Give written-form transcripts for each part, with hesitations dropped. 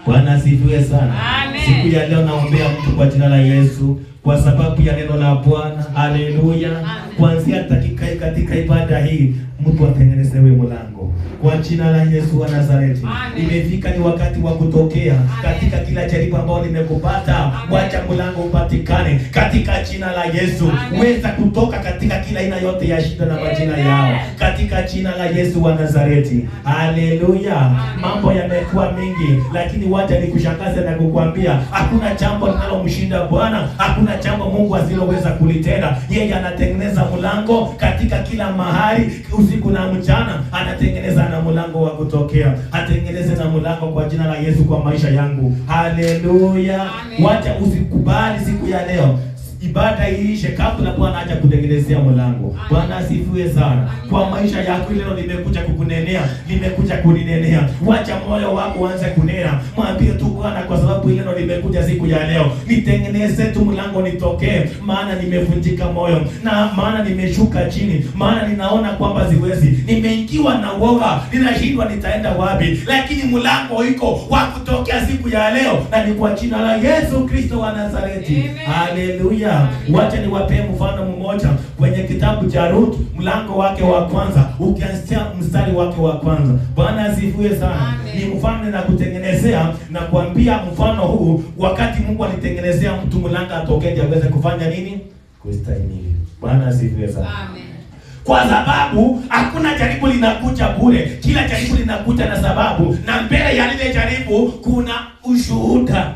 Bwana asifiwe sana. Amen. Siku ya leo naombea mtu kwa jina la Yesu kwa sababu ya neno la Bwana. Haleluya. Kuanzia dakika katika ibada hii mtu atengenezewe mlango kwa jina la Yesu wa Nazareti. Imefika ni wakati wa kutokea katika kila jaribu ambalo limekupata. Wacha mlango upatikane katika jina la Yesu. Weza kutoka katika kila aina yote ya shida na majina yao katika jina la Yesu wa Nazareti. Haleluya. Mambo yamekuwa mingi, lakini wacha nikushangaze na kukuambia hakuna jambo linalomshinda Bwana. Hakuna jambo Mungu asiloweza kulitenda. Yeye anatengeneza mlango katika kila mahali, usiku na mchana anatengeneza na mlango wa kutokea. Atengeneze na mlango kwa jina la Yesu kwa maisha yangu. Haleluya. Wacha usikubali siku ya leo ibada iishe kabla Bwana acha kutengenezea mlango. Bwana asifiwe sana. Kwa maisha yako leo nimekuja kukunenea, nimekuja kuninenea. Wacha moyo wako uanze kunena. Mwambie tu Bwana, kwa sababu leo nimekuja siku ya leo, nitengeneze tu mlango nitokee, maana nimevunjika moyo, na maana nimeshuka chini, maana ninaona kwamba siwezi. Nimeingiwa na uoga, ninashindwa nitaenda wapi, lakini mlango iko wa kutokea siku ya leo, na ni kwa jina la Yesu Kristo wa Nazareti. Haleluya. Wacha niwape mfano mmoja kwenye kitabu cha Ruth mlango wake wa kwanza, ukianzia mstari wake wa kwanza. Bwana asifiwe sana. Ni mfano na kutengenezea na kuambia mfano huu, wakati Mungu alitengenezea mtu mlango atokee aweze kufanya nini? Kustahimili. Bwana asifiwe sana. Amen. Kwa sababu hakuna jaribu linakuja bure. Kila jaribu linakuja na sababu, na mbele ya lile jaribu kuna ushuhuda.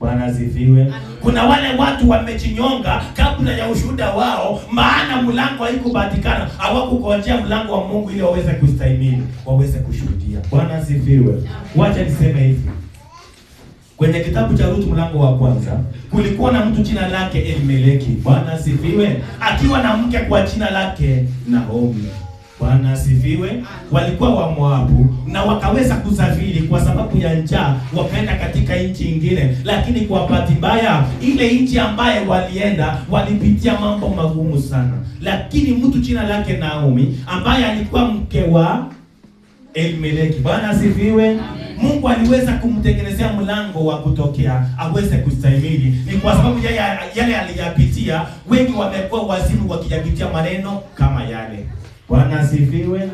Bwana asifiwe. Kuna wale watu wamejinyonga kabla ya ushuhuda wao, maana mlango haikupatikana. Hawakungojea mlango wa Mungu ili waweze kustahimili, waweze kushuhudia. Bwana asifiwe. Wacha niseme hivi. Kwenye kitabu cha Ruth mlango wa kwanza, kulikuwa na mtu jina lake Elimeleki. Bwana asifiwe. Akiwa na mke kwa jina lake Naomi. Bwana asifiwe. Walikuwa wa Moabu na wakaweza kusafiri kwa sababu ya njaa, wakaenda katika nchi nyingine, lakini kwa bahati mbaya ile nchi ambaye walienda walipitia mambo magumu sana. Lakini mtu jina lake Naomi ambaye alikuwa mke wa Elimeleki. Bwana asifiwe. Mungu aliweza kumtengenezea mlango wa kutokea aweze kustahimili. Ni kwa sababu yale aliyapitia, wengi wamekuwa wazimu wakiyapitia maneno kama yale. Bwana asifiwe.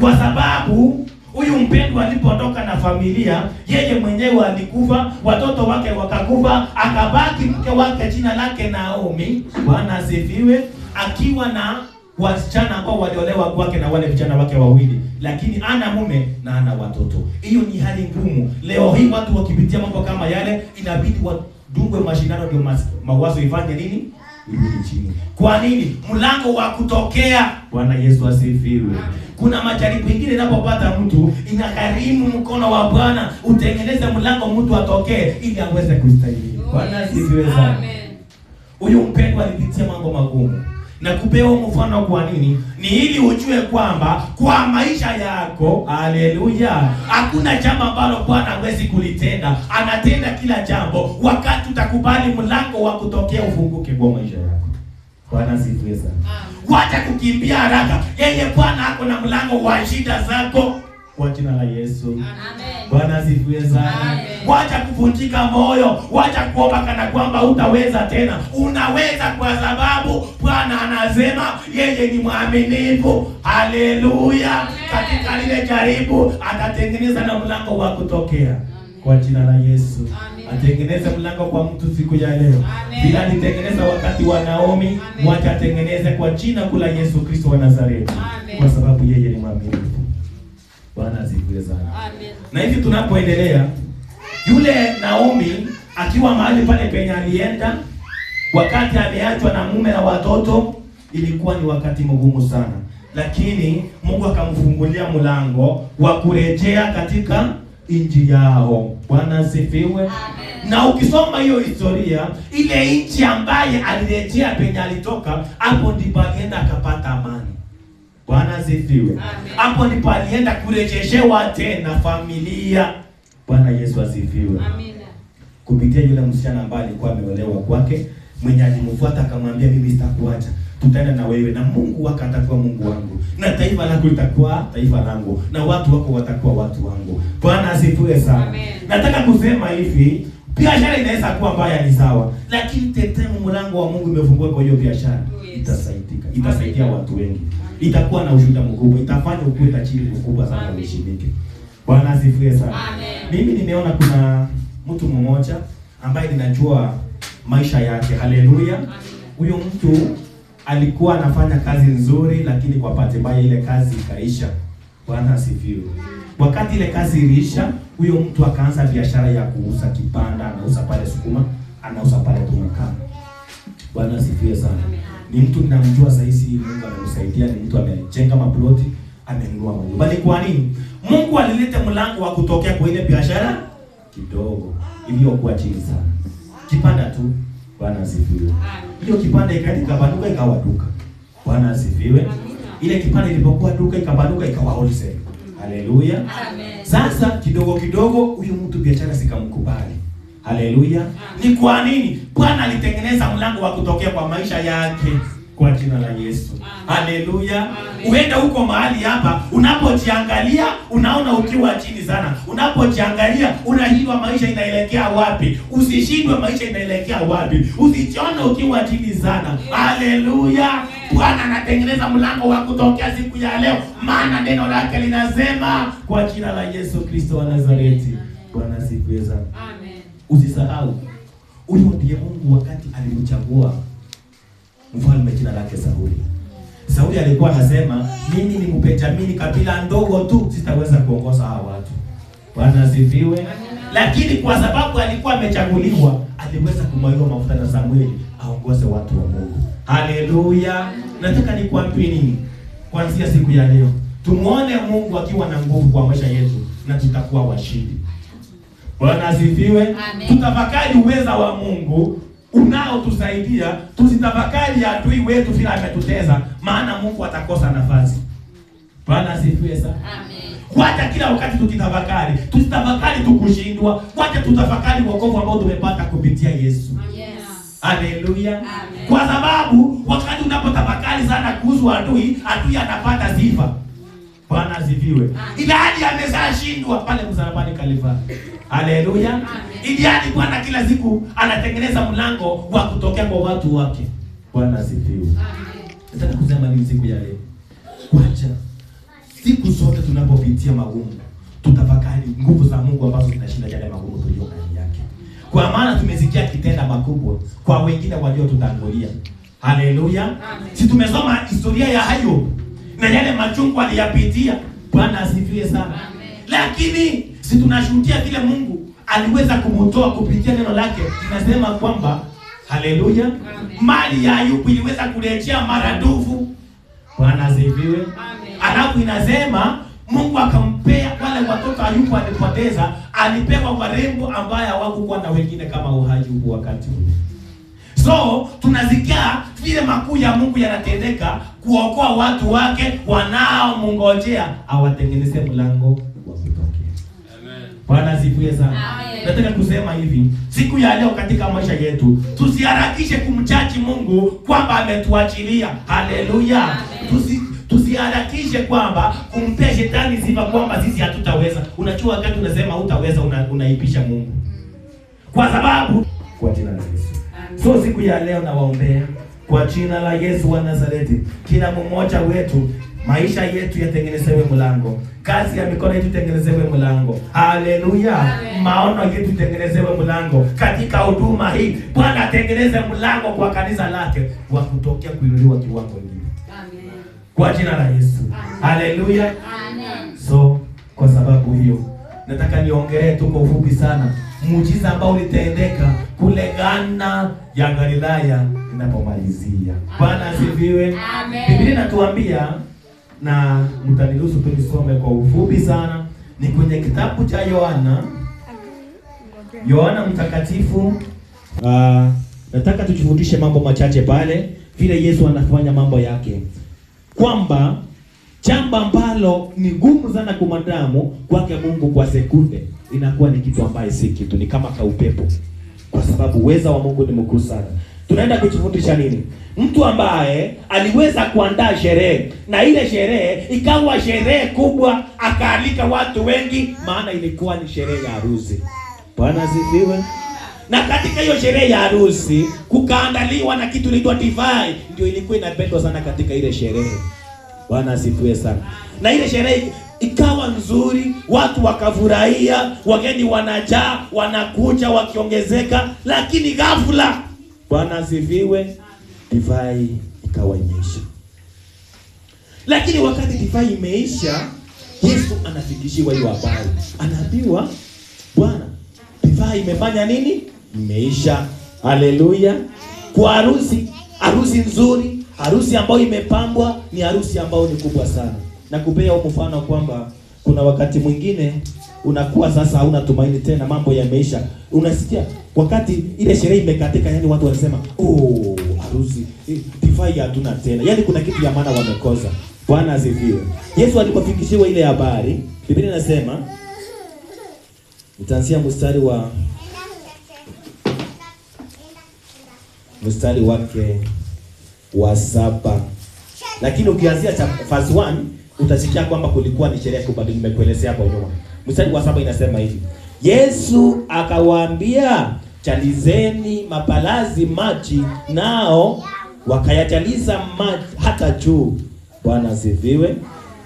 Kwa sababu huyu mpendwa alipoondoka na familia, yeye mwenyewe alikufa, watoto wake wakakufa, akabaki mke wake jina lake Naomi. Bwana asifiwe. Akiwa na wasichana ambao waliolewa kwake na wale vijana wake wawili, lakini ana mume na ana watoto. Hiyo ni hali ngumu. Leo hii watu wakipitia mambo kama yale, inabidi wadungwe mashindano ndio mawazo ifanye nini? Irudi chini. Kwa nini? Mlango wa kutokea. Bwana Yesu asifiwe. Kuna majaribu mengine inapopata mtu, inagharimu mkono wa Bwana utengeneze mlango mtu atokee ili aweze kustahimili. Bwana asifiwe sana. Huyu mpendwa alipitia mambo magumu. Na kupewa mfano kwa nini? Ni ili ujue kwamba kwa maisha yako, haleluya, hakuna jambo ambalo Bwana hawezi kulitenda. Anatenda kila jambo wakati utakubali mlango wa kutokea ufunguke kwa maisha yako. Bwana asifiwe sana. Wacha kukimbia haraka. Yeye Bwana ako na mlango wa shida zako kwa jina la Yesu. Amen. Bwana asifiwe sana. Wacha kuvunjika moyo, wacha kuomba kana kwamba utaweza tena. Unaweza kwa sababu Bwana anasema yeye ni mwaminifu. Haleluya. Katika lile jaribu atatengeneza na mlango wa kutokea. Kwa jina la Yesu. Atengeneze mlango kwa mtu siku ya leo. Bila alitengeneza wakati wa Naomi, wacha atengeneze kwa jina kula Yesu Kristo wa Nazareti. Kwa sababu yeye ni mwaminifu. Bwana asifiwe sana. Amen. Na hivi tunapoendelea, yule Naomi akiwa mahali pale penye alienda, wakati ameachwa na mume na watoto, ilikuwa ni wakati mgumu sana. Lakini Mungu akamfungulia mlango wa kurejea katika nchi yao. Bwana asifiwe. Amen. Na ukisoma hiyo historia, ile nchi ambaye alirejea penye alitoka, hapo ndipo alienda akapata amani. Bwana asifiwe. Hapo ndipo alienda kurejeshewa tena familia. Bwana Yesu asifiwe. Amina. Kupitia yule msichana ambaye alikuwa ameolewa kwake, mwenye alimfuata akamwambia mimi sitakuacha. tutaenda na wewe, na Mungu wako atakuwa Mungu wangu, na taifa lako litakuwa taifa langu, na watu wako watakuwa watu wangu. Bwana asifiwe sana. Amen. Nataka kusema hivi, biashara inaweza kuwa mbaya, ni sawa, lakini tetemu mlango wa Mungu imefungua kwa hiyo biashara, itasaidia watu wengi, itakuwa na ushuhuda mkubwa, itafanya ukuwe tajiri mkubwa sana ushiriki. Bwana asifiwe sana. Amen. Mimi nimeona kuna mtu mmoja ambaye ninajua maisha yake. Haleluya. Huyo mtu alikuwa anafanya kazi nzuri, lakini kwa bahati mbaya ile kazi ikaisha. Bwana asifiwe. Wakati ile kazi iliisha, huyo mtu akaanza biashara ya kuuza kipanda, anauza pale sukuma, anauza pale tunakaa. Bwana asifiwe sana. Ni mtu ninamjua saizi, Mungu amemsaidia, ni mtu amejenga maploti, amenunua nyumba. Bali kwa nini? Mungu alileta mlango wa kutokea kwa ile biashara kidogo iliyokuwa chini sana. Kipanda tu. Bwana asifiwe. Hiyo kipanda ikapanuka ikawa duka. Bwana asifiwe. Ile kipanda ilipokuwa duka ikapanuka ikawa wholesale. Haleluya. Sasa kidogo kidogo huyu mtu biashara sikamkubali. Haleluya. Ni kwa nini? Bwana alitengeneza mlango wa kutokea kwa maisha yake kwa jina la Yesu. Haleluya. Uenda huko mahali hapa, unapojiangalia unaona ukiwa chini sana. Unapojiangalia unashindwa maisha inaelekea wapi? Usishindwe maisha inaelekea wapi? Usijione ukiwa chini sana. Haleluya. Bwana anatengeneza mlango wa kutokea siku ya leo, maana neno lake linasema kwa jina la Yesu Kristo wa Nazareti. Bwana asifiwe sana. Amen. Usisahau huyo ndiye Mungu wakati alimchagua mfalme jina lake Sauli. Sauli alikuwa anasema mimi ni Mbenjamini, kabila ndogo tu, sitaweza kuongoza hawa watu. Bwana asifiwe. Lakini kwa sababu alikuwa amechaguliwa, aliweza kumwaga mafuta na Samueli aongoze watu wa Mungu. Haleluya. Nataka nikwambie nini? Kuanzia siku ya leo, tumuone Mungu akiwa na nguvu kwa maisha yetu na tutakuwa washindi. Bwana asifiwe. Tutafakari uweza wa Mungu unaotusaidia, tusitafakari adui wetu vile ametuteza, maana Mungu atakosa nafasi. Bwana asifiwe sana. Amen. Wacha kila wakati tukitafakari, tusitafakari tukushindwa, wacha tutafakari wokovu ambao tumepata kupitia Yesu. Yes. Haleluya. Kwa sababu wakati unapotafakari sana kuhusu adui anapata sifa. Bwana asifiwe. Ilhali ameshashindwa pale msalabani Kalvari. Haleluya. Ilhali Bwana kila siku anatengeneza mlango wa kutokea kwa watu wake. Bwana asifiwe. Nataka kusema ni siku ya leo, wacha siku zote tunapopitia magumu tutafakari nguvu za Mungu ambazo zinashinda yale magumu tulio ndani yake. Kwa maana tumesikia kitenda makubwa kwa wengine waliotutangulia. Haleluya. Si tumesoma historia ya Ayubu na yale machungu aliyapitia. Bwana asifiwe sana. Amen. Lakini si tunashuhudia vile Mungu aliweza kumtoa kupitia neno lake. Tunasema kwamba haleluya, mali ya Ayubu iliweza kurejea maradufu. Bwana asifiwe. Alafu inasema Mungu akampea wale watoto Ayubu alipoteza, alipewa warembo ambaye hawakuwa na wengine kama Ayubu wakati ule. So tunasikia vile makuu ya Mungu yanatendeka kuokoa watu wake wanaomngojea awatengeneze mlango wa kutokea. Amen. Bwana asifiwe sana. Nataka kusema hivi, siku ya leo katika maisha yetu tusiharakishe kumchaji Mungu kwamba ametuachilia. Haleluya. Tusiharakishe kwamba kumpea shetani sifa kwamba sisi hatutaweza. Unajua wakati unasema hutaweza unaipisha Mungu. Kwa sababu kwa jina la Yesu. So siku ya leo nawaombea kwa jina la Yesu wa Nazareti, kila mmoja wetu maisha yetu yatengenezewe mlango, kazi ya mikono yetu tengenezewe mlango. Haleluya. Maono yetu tengenezewe mlango katika huduma hii. Bwana atengeneze mlango kwa kanisa lake wa kutokea kuinuliwa kiwango kingine. Amen. Kwa jina la Yesu. Haleluya. Amen. So kwa sababu hiyo nataka niongelee tu kwa ufupi sana muujiza ambao ulitendeka kule Ghana ya Galilaya ninapomalizia. Bwana asifiwe. Biblia inatuambia, na mtaniruhusu tu nisome kwa ufupi sana, ni kwenye kitabu cha Yohana mtakatifu. Nataka tujifundishe mambo machache pale vile Yesu anafanya mambo yake, kwamba jambo ambalo ni gumu sana kwa mwanadamu, kwake Mungu kwa sekunde inakuwa ni kitu ambaye si kitu, ni kama kaupepo, kwa sababu uweza wa Mungu ni mkuu sana. Tunaenda kujifundisha nini? Mtu ambaye aliweza kuandaa sherehe, na ile sherehe ikawa sherehe kubwa, akaalika watu wengi, maana ilikuwa ni sherehe ya harusi. Bwana asifiwe. Na katika hiyo sherehe ya harusi kukaandaliwa na kitu inaitwa divai, ndio ilikuwa inapendwa sana katika ile sherehe. Bwana asifiwe sana. Na ile sherehe ikawa nzuri, watu wakafurahia, wageni wanajaa, wanakuja wakiongezeka, lakini ghafla, Bwana asifiwe, divai ikawa imeisha. Lakini wakati divai imeisha, Yesu anafikishiwa hiyo habari. Anaambiwa, Bwana, divai imefanya nini? Imeisha. Haleluya. Kwa harusi nzuri, harusi ambayo imepambwa, ni harusi ambayo ni kubwa sana. Na kupea mfano kwamba kuna wakati mwingine unakuwa sasa hauna tumaini tena, mambo yameisha. Unasikia wakati ile sherehe imekatika, yani watu wanasema, "Oh, harusi, divai hatuna tena." Yani kuna kitu ya maana wamekosa. Bwana asifiwe. Yesu alipofikishiwa ile habari, Biblia inasema, nitaanzia mstari wake wa 7. Lakini ukianzia verse 1 utasikia kwamba kulikuwa ni sherehe kubwa, nimekuelezea hapo nyuma. Mstari wa 7 inasema hivi: Yesu akawaambia, "Chalizeni mapalazi maji," nao wakayachaliza maji hata juu. Bwana asifiwe.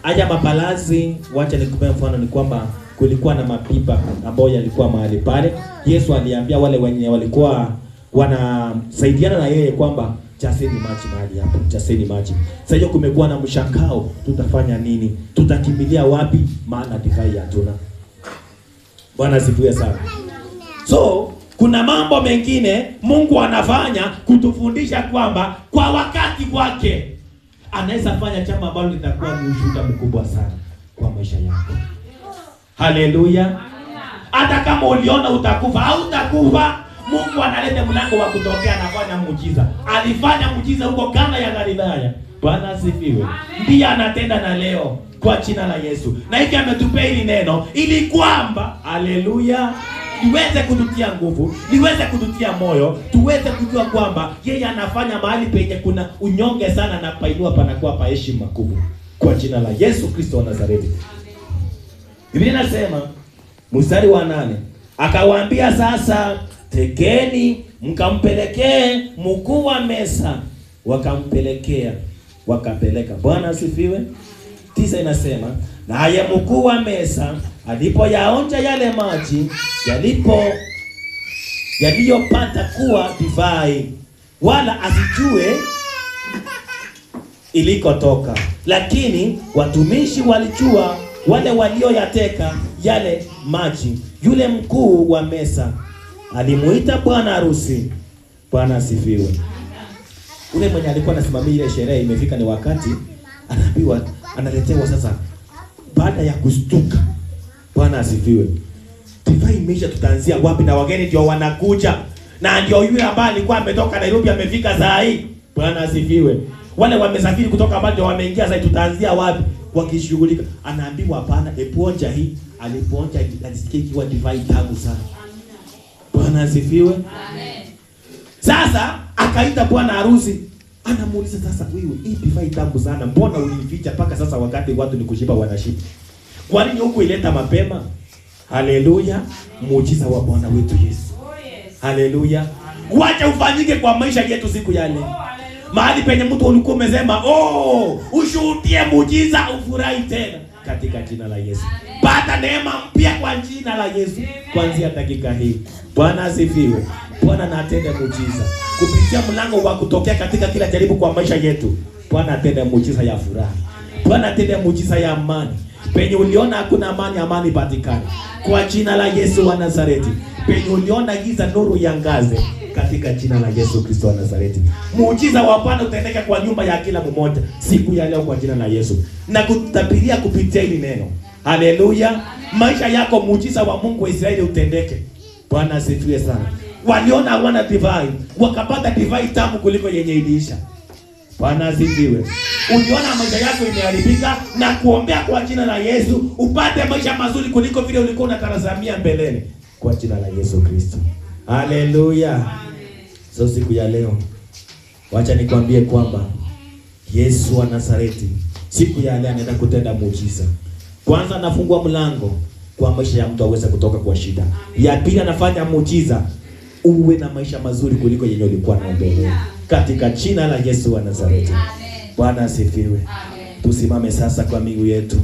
Haya mapalazi, wacha nikupe mfano, ni kwamba kulikuwa na mapipa ambayo yalikuwa mahali pale. Yesu aliambia wale wenye walikuwa wanasaidiana na yeye kwamba jaseni maji mahali hapo, jaseni maji. Sasa hiyo kumekuwa na mshangao, tutafanya nini? Tutakimbilia wapi? Maana divai hatuna. Bwana asifiwe sana. So, kuna mambo mengine Mungu anafanya kutufundisha kwamba kwa wakati wake anaweza fanya jambo ambalo litakuwa ni ushuhuda mkubwa sana kwa maisha yako. Haleluya. Hata kama uliona utakufa au utakufa, Mungu analeta mlango wa kutokea, anafanya muujiza. Alifanya muujiza huko Kana ya Galilaya. Bwana asifiwe. Ndiye anatenda na leo kwa jina la Yesu. Na hiki ametupea hili neno ili kwamba, haleluya, liweze kututia nguvu, liweze kututia moyo, tuweze kujua kwamba yeye anafanya mahali penye kuna unyonge sana, na painua panakuwa pa heshima kubwa kwa jina la Yesu Kristo wa Nazareti. Biblia inasema mstari wa 8, akawaambia, "Sasa tekeni mkampelekee mkuu wa mesa." Wakapeleka. Bwana asifiwe. 9 inasema, "Naye mkuu wa mesa alipoyaonja yale maji yaliyopata kuwa divai, wala asijue ilikotoka, lakini watumishi walijua, wale walioyateka yale maji. Yule mkuu wa mesa alimuita bwana harusi." Bwana asifiwe. Ule mwenye alikuwa anasimamia ile sherehe, imefika ni wakati anaambiwa, analetewa sasa, baada ya kustuka. Bwana asifiwe. Divai imeisha, tutaanzia wapi? Na wageni ndio wanakuja, na ndio yule ambaye alikuwa ametoka Nairobi amefika saa hii. Bwana asifiwe. Wale wamesafiri kutoka mbali ndio wameingia sasa, tutaanzia wapi? Wakishughulika, anaambiwa hapana, eponja hii. Aliponja, alisikia ikiwa divai tamu sana. Bwana asifiwe. Amen. Sasa akaita bwana harusi, anamuuliza, "Sasa wewe, hii divai tamu sana, mbona ulificha mpaka sasa wakati watu ni kushiba wanashiba? Kwa nini huku ileta mapema?" Haleluya. Muujiza wa Bwana wetu Yesu. Haleluya. Wacha ufanyike kwa maisha yetu siku ya leo. Mahali penye mtu ulikuwa umesema, ushuhudie muujiza, ufurahi tena katika jina la Yesu. Pata neema mpya kwa jina la Yesu kuanzia dakika hii. Bwana asifiwe. Bwana na atende muujiza kupitia mlango wa kutokea katika kila jaribu kwa maisha yetu. Bwana atende muujiza ya furaha. Bwana atende muujiza ya amani. Penye uliona hakuna amani, amani patikane kwa jina la Yesu wa Nazareti. Penye uliona giza, nuru iangaze katika jina la Yesu Kristo wa Nazareti. Muujiza wa Bwana utendeke kwa nyumba ya kila mmoja siku ya leo kwa jina la Yesu. Na kutabiria kupitia hili neno. Haleluya. Maisha yako muujiza wa Mungu wa Israeli utendeke. Bwana asifiwe sana. Waliona hawana divai, wakapata divai tamu kuliko yenye iliisha. Bwana asifiwe. Uliona maisha yako imeharibika, na kuombea kwa jina la Yesu upate maisha mazuri kuliko vile ulikuwa unatazamia mbeleni kwa jina la Yesu Kristo. Haleluya. So siku ya leo wacha nikwambie kwamba Yesu wa Nazareti siku ya leo anaenda kutenda muujiza. Kwanza anafungua mlango kwa maisha ya mtu aweze kutoka kwa shida. Ya pili anafanya muujiza uwe na maisha mazuri kuliko yenye ulikuwa unaombea. Katika jina la Yesu wa Nazareti. Bwana asifiwe. Tusimame sasa kwa miguu yetu.